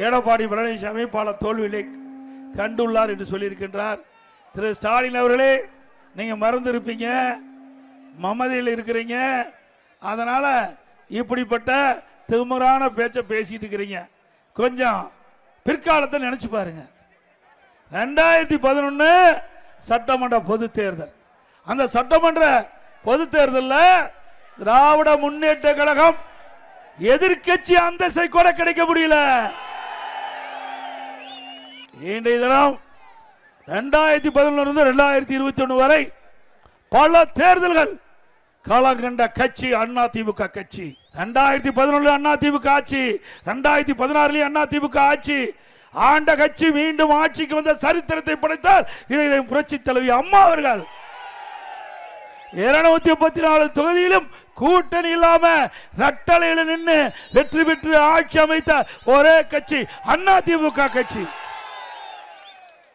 எடப்பாடி பழனிசாமி பல தோல்விகளை கண்டுள்ளார் என்று சொல்லியிருக்கின்றார். திரு ஸ்டாலின் அவர்களே, நீங்க மறந்துருப்பீங்க, மமதையில் இருக்கிறீங்க, அதனால இப்படிப்பட்ட திமுறான பேச்சை பேசிட்டு இருக்கிறீங்க. கொஞ்சம் பிற்காலத்தை நினைச்சு பாருங்க. 2011 சட்டமன்ற பொது தேர்தல், அந்த சட்டமன்ற பொது தேர்தலில் திராவிட முன்னேற்ற கழகம் எதிர்கட்சி அந்தஸ்தை கூட கிடைக்க முடியல. இன்றைய தினம் 2011 2021 வரை பல தேர்தல்கள் களம் கண்ட கட்சி அதிமுக கட்சி. 2011 அதிமுக ஆட்சி, 2016 அதிமுக ஆட்சி, ஆண்ட கட்சி மீண்டும் ஆட்சிக்கு வந்த சரித்திரத்தை படைத்தார் இதை புரட்சி தலைவி அம்மா அவர்கள். 234 தொகுதியிலும் கூட்டணி இல்லாம ரட்டளையில் நின்று வெற்றி பெற்று ஆட்சி அமைத்த ஒரே கட்சி அதிமுக கட்சி.